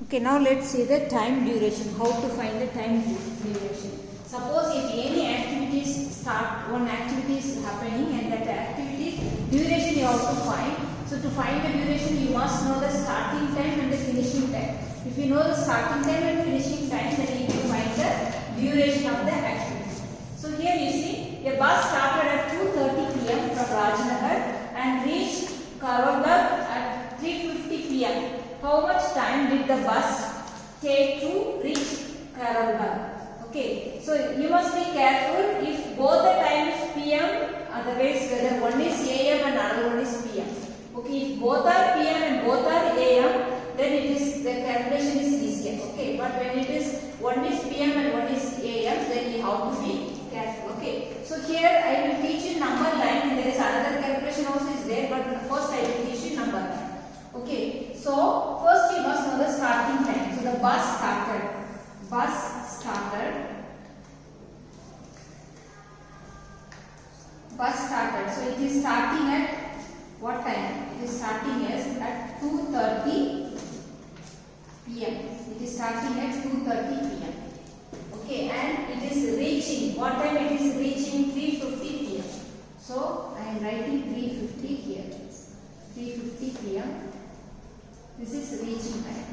Okay, now let's see the time duration. How to find the time duration. Suppose if any activities start, one activity is happening and that activity duration you have to find. So to find the duration you must know the starting time and the finishing time. If you know the starting time and finishing time, then you can find the duration of the activity. So here you see a bus started at 2:30 p.m. from Rajnagar and reached Karavagad at 3:50 p.m. How much time did the bus take to reach Karavagad? Okay, so you must be careful if both the time is PM, otherwise whether one is AM and another one is PM. Okay, if both are PM and both are AM, then it is the calculation is easier. Okay, but when it is one is PM and one is AM, then you have to be careful. Okay, so here I will teach you number line and there is another calculation also is there, but first I will teach you number line. Okay, so first you must know the starting time. So the bus started. So it is starting at what time? It is starting at 2:30 p.m. It is starting at 2:30 p.m. Okay, and it is reaching. What time it is reaching? 3:50 p.m. So I am writing 3:50 here. 3:50 p.m. This is reaching time.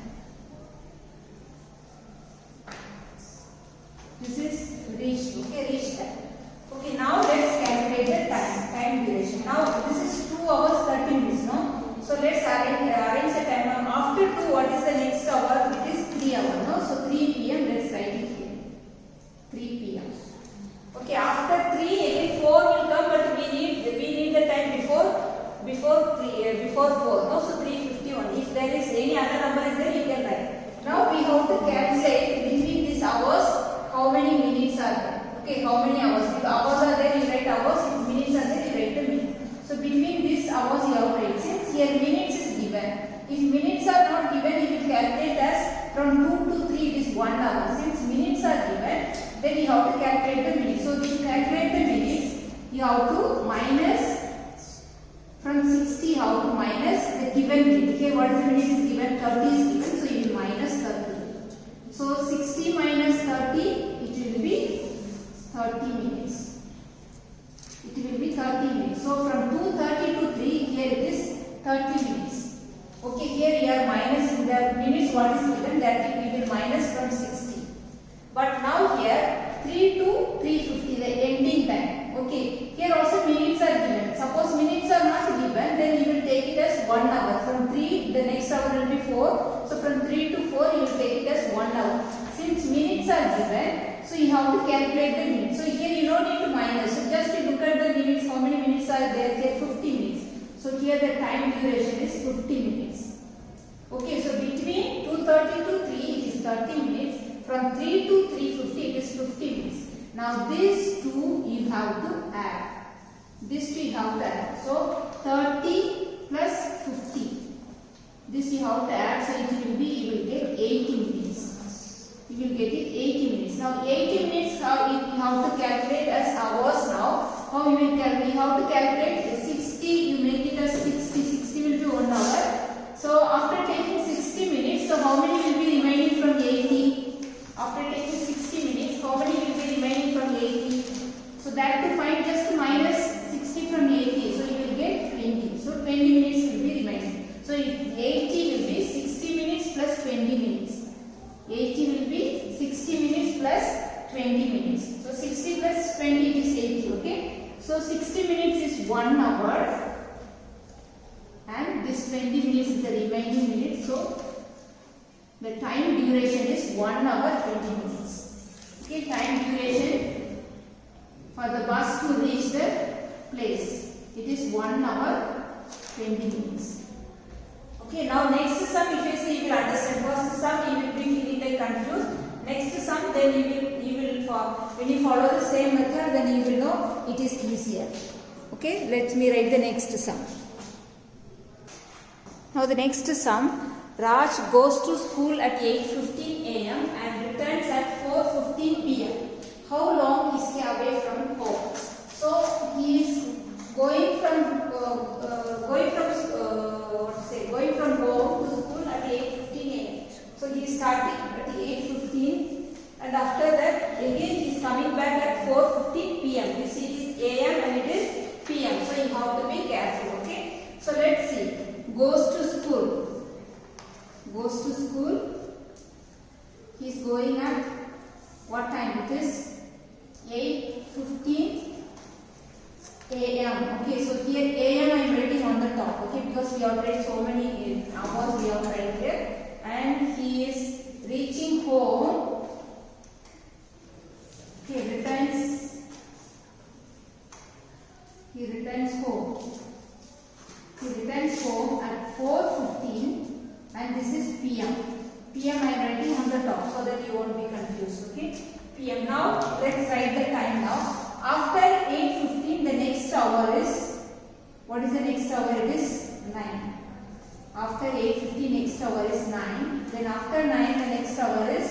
This is reached. Okay, reached time. Okay, now let's calculate the time duration. Now this is 2 hours 30 minutes, no? So let's arrange the time. After 2, what is the next hour? It is 3 hours, no? So 3 p.m. Let's write it here. 3 p.m. Okay, after 3 again 4 will come, but we need the time before 4, no? So 3:51. If there is any other number is there, you can write. Now we have to calculate between these hours how many minutes are there. Okay, how many hours? If hours are there, you write hours. If minutes are there, you write the minute. So between these hours you have to write. Since here minutes is given, if minutes are not given, you will calculate as from 2 to 3 it is 1 hour. Since minutes are given, then you have to calculate the minutes. So to calculate the minutes, you have to minus from 60. You have to minus the given minute. Okay, what is the minute is given? 30 is given, so you will minus 30. So 60 minus 30, it will be 30 minutes. It will be 30 minutes. So from 2:30 to 3, here it is 30 minutes. Okay, here you are minusing the minutes what is given, that we will minus from 60. But now here 3 to 3:50, the ending time. Okay, here also minutes are given. Suppose minutes are not given, then you will take it as 1 hour. From 3, the next hour will be 4. So from 3 to 4, you will take it as 1 hour. Since minutes are given, so you have to calculate the minutes. So here you don't need to minus. So just you look at the minutes, how many minutes are there? Here 50 minutes. So here the time duration is 50 minutes. Okay, so between 2:30 to 3 it is 30 minutes. From 3 to 3:50 it is 50 minutes. Now these two you have to add. These two you have to add. So 30 plus 50. This you have to add. So it will be, you will get 80 minutes. You will get it 80 minutes. Now 80 minutes how you have to calculate as hours now. How you will calculate? You have to calculate 60. You make it as 60. 60 will be 1 hour. So after taking 60 minutes, so how many will be remaining from 80? After taking 60 minutes, how many will be remaining from 80? So that to find, just minus 60 from 80. So you will get 20. So 20 minutes will be remaining. So 80 will be 60 minutes plus 20 minutes. 80 will be 60 minutes plus 20 minutes. So 60 plus 20 is 80. Okay. So 60 minutes is 1 hour. And this 20 minutes is the remaining minutes. So the time duration is 1 hour 20 minutes. Okay, time duration for the bus to reach the place. It is 1 hour 20 minutes. Okay, now next sum, if you see, you will understand. First sum you will be feeling like confused. Next sum, then when you follow the same method, then you will know it is easier. Okay, let me write the next sum. Now the next sum, Raj goes to school at 8:15 a.m. and returns at 4:15 p.m. How long is he away from home? So he is going from home to school at 8:15 a.m. So he is So let's see. Goes to school. Goes to school. He is going at what time? It is 8:15 a.m. Okay, so here a.m. I am writing on the top. Okay, because we have read so many hours we have read here, and he is reaching home. Okay, He returns home. He returns home at 4:15, and this is PM. PM I am writing on the top so that you won't be confused. Okay, PM. Now let's write the time now. After 8:15, the next hour is, what is the next hour? It is 9. After 8:15, next hour is 9. Then after 9, the next hour is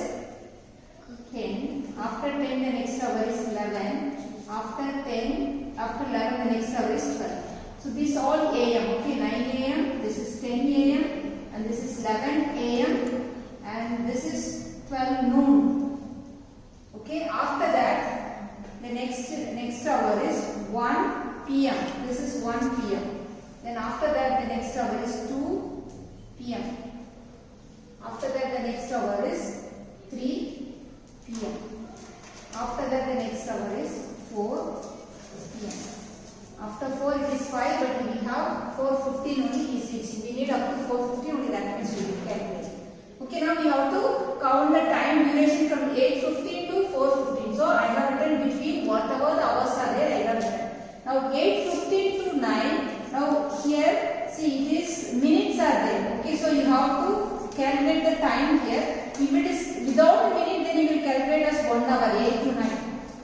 10. After 10, the next hour is 11. After 11, the next hour is 12. So this all AM. Okay, 9 AM. This is 10 AM, and this is 11 AM, and this is 12 noon. Okay. After that, the next hour is 1 PM. This is 1 PM. Then after that, the next hour is 2 PM. After that, the next hour is 3 PM. After that, the next hour is 4 PM. After 4, it is 5, but we have 4:15 only is reaching. We need up to 4:15 only, that means we will calculate. Okay, now we have to count the time duration from 8:15 to 4:15. So I have written between whatever the hours are there, I have written. Now 8:15 to 9. Now here, see, it is minutes are there. Okay, so you have to calculate the time here. If it is without a minute, then you will calculate as 1 hour, 8 to 9.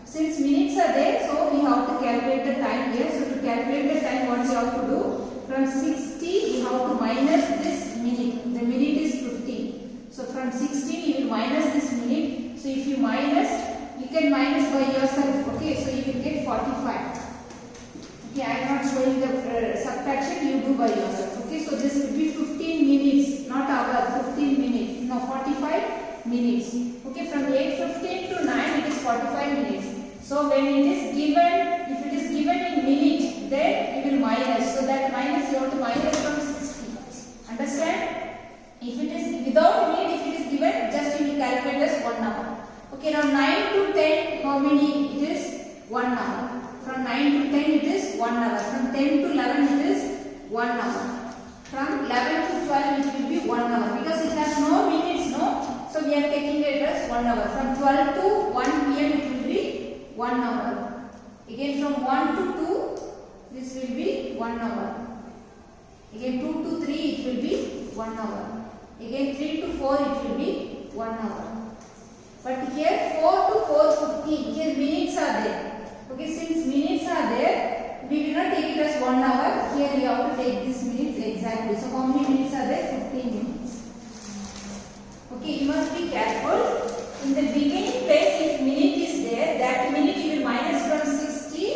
Since minutes are there, so we have to calculate the time here. So to calculate the time, what you have to do? From 60, you have to minus this minute. The minute is 15. So from 60, you will minus this minute. So if you minus, you can minus by yourself. Okay, so you will get 45. Okay, I am not showing the subtraction, you do by yourself. Okay, so this will be 15 minutes, not hour, 15 minutes. No, 45 minutes. Okay, from 8:15 to 9, it is 45 minutes. So when it is given, if it is given in minute, then you will minus. So that minus, you have to minus from 60. Understand? If it is without minute, if it is given, just you will calculate as 1 hour. Okay, now 9 to 10, how many? It is 1 hour. From 9 to 10, it is 1 hour. From 10 to 11, it is 1 hour. From 11 to 12, it will be 1 hour. Because it has no minutes, no? So we are taking it as 1 hour. From 12 to 1 PM, it will be 1 hour. Again from 1 to 2, this will be 1 hour. Again 2 to 3, it will be 1 hour. Again 3 to 4, it will be 1 hour. But here 4 to 4:15, here minutes are there. Okay, since minutes are there, we will not take it as 1 hour. Here you have to take these minutes exactly. So how many minutes are there? 15 minutes. Okay, you must be careful. In the beginning place, if minute is there, that minute you will minus from 60,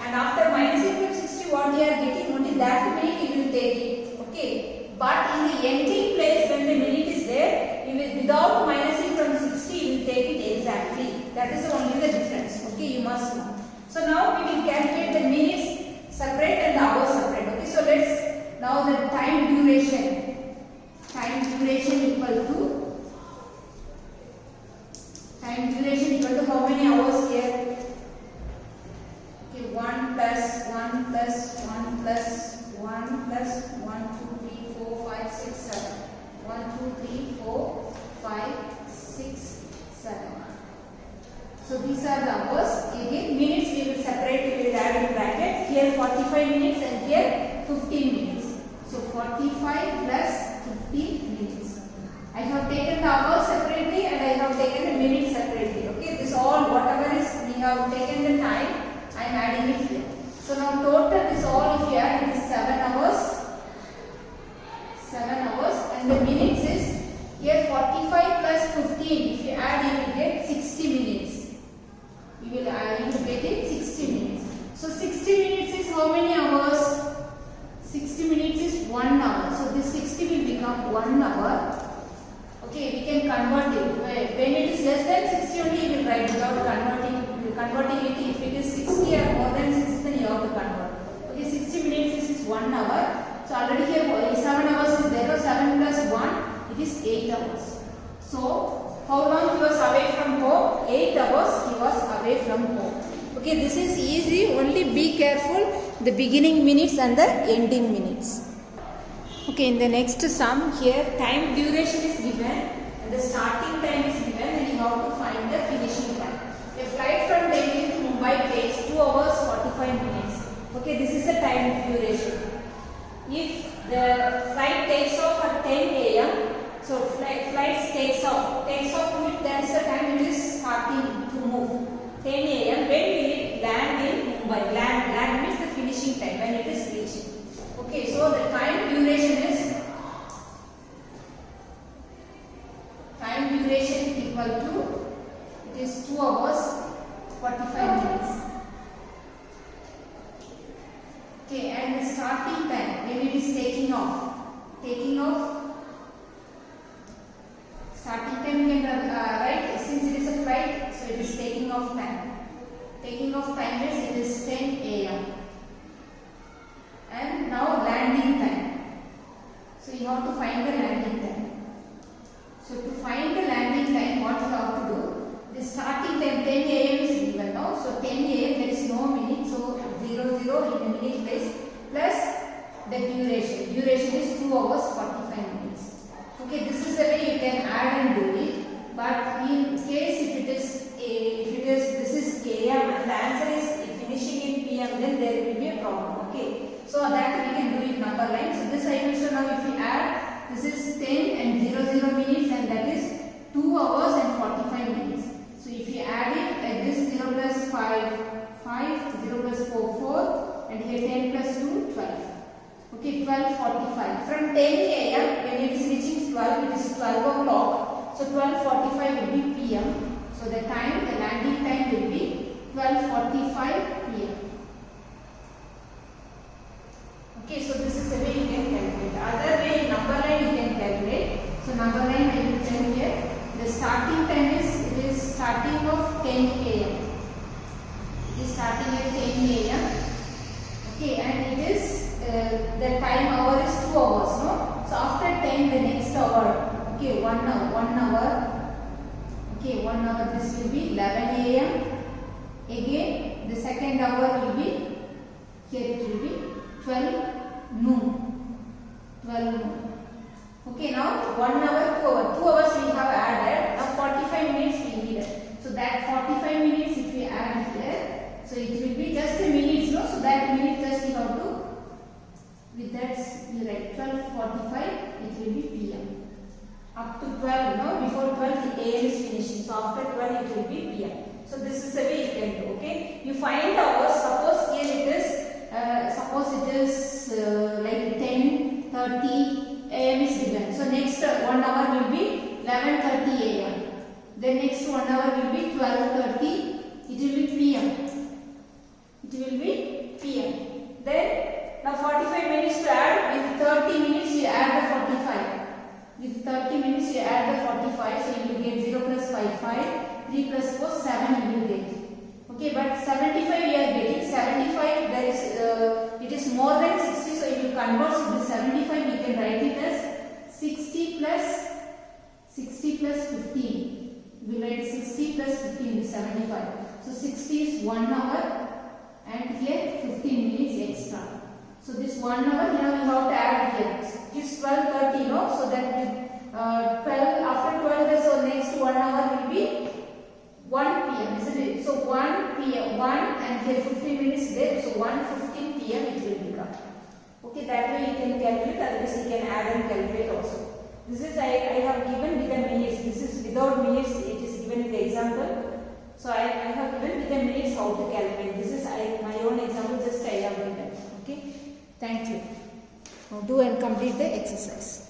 and after minusing from 60, what you are getting, only that minute you will take it. Okay, but in the ending place, when the minute is there, you will, without minusing from 60, you will take it exactly. That is only the difference. Okay, you must know. So now we will calculate the minutes separate and the hours separate. Okay, so let's now the time duration. Time duration equal to how many hours here? Okay, 1 plus 1 plus 1 plus 1 plus 1, 2, 3, 4, 5, 6, 7. 1, 2, 3, 4, 5, 6, 7. So these are the hours. Again, minutes we will separate, we will add in bracket. Here 45 minutes and here 15 minutes. So 45 plus 15 minutes. I have taken the hours separately and I have taken the minutes separately. Okay, this all whatever is we have taken the time, I am adding it here. So now total is all, if you add, it is 7 hours. 7 hours, and the minutes is here 45 plus 15. If you add, you will get 60 minutes. You will get already here 7 hours is there. So 7 plus 1, it is 8 hours. So how long he was away from home? 8 hours he was away from home. Okay, this is easy. Only be careful the beginning minutes and the ending minutes. Okay, in the next sum here, time duration is given and the starting time is given, and you have to find the finishing time. A flight from Delhi to Mumbai takes 2 hours 45 minutes. Okay, this is the time duration. If the flight takes off at 10 a.m., so flight takes off with, that is the time it is starting to move. 10 a.m. when will it land in Mumbai? Land means the finishing time when it is reaching. Okay, so the time duration is equal to, it is 2 hours 45 minutes. Okay, and the starting time when it is taking off, starting time you can write, since it is a flight, so it is taking off time. Taking off time is it is 10 a.m. and now landing time. So you have to find the landing time. So to find the landing time, what you have to do? The starting time 10 a.m. is given now. So 10 a.m. there is no minute, so 00 in the minute place plus the duration. Duration is 2 hours 45 minutes. Okay, this is the way you can add and do it. But in case if this is AM and the answer is finishing in PM, then there will be a problem. Okay, so that we can do it number line. So this I will show now. If you add, this is 10 and 00 minutes, and that is 2 hours and 45 minutes. So if you add it like this, 0 plus 5, 5, 0 plus 4, 4, and here 10 plus 2, 12. Okay, 12:45. From 10 a.m. when it is reaching 12, it is 12 o'clock. So 12:45 will be PM. So the landing time will be 12:45 PM. Okay, so this is the way you can calculate. Other way, number line you can calculate. So number line I will tell here. The starting time is starting of 10 a.m. It is starting at 10 a.m. Okay, and it is the time hour is 2 hours, no? So after 10, the next hour, okay, 1 hour, okay, 1 hour, this will be 11 a.m. Again, the second hour will be, here it will be 12 noon. Okay, now 1 hour, 2 hours. 2 hours we have added, now 45 minutes we needed. So that 45 minutes if we add here, so it will be just a minute, no? So that minute just we have to, with that you write 12:45, it will be PM. Up to 12, no? Before 12 the AM is finishing. So after 12 it will be PM. So this is the way you can do, okay? You find hours, suppose here it is, like 10:30 AM is given. So next 1 hour will be 11:30 AM. Then next 1 hour will be 12:30. It will be PM. Then now 45 minutes to add, with 30 minutes you add the 45. With 30 minutes you add the 45, so you will get 0 plus 5, 5, 3 plus 4, 7 you will get. Okay, but 75 you are getting, 75 there is, it is more than 60, so you will convert to the 75, we can write it as 60 plus 15. We will write 60 plus 15 is 75. So 60 is 1 hour and here 15 minutes extra. So this 1 hour, now you have to add here. It is 12:30, no? So that with 12, after 12, so next 1 hour will be 1 PM, isn't it? So 1 PM, 1 and here 15 minutes there. So 1:15 PM it will become. Okay, that way you can calculate, otherwise you can add and calculate also. This is I have given with the minutes. This is without minutes, it is given in the example. So I have given with the minutes how to calculate. This is my own example, just I have given. Okay, thank you. Now do and complete the exercise.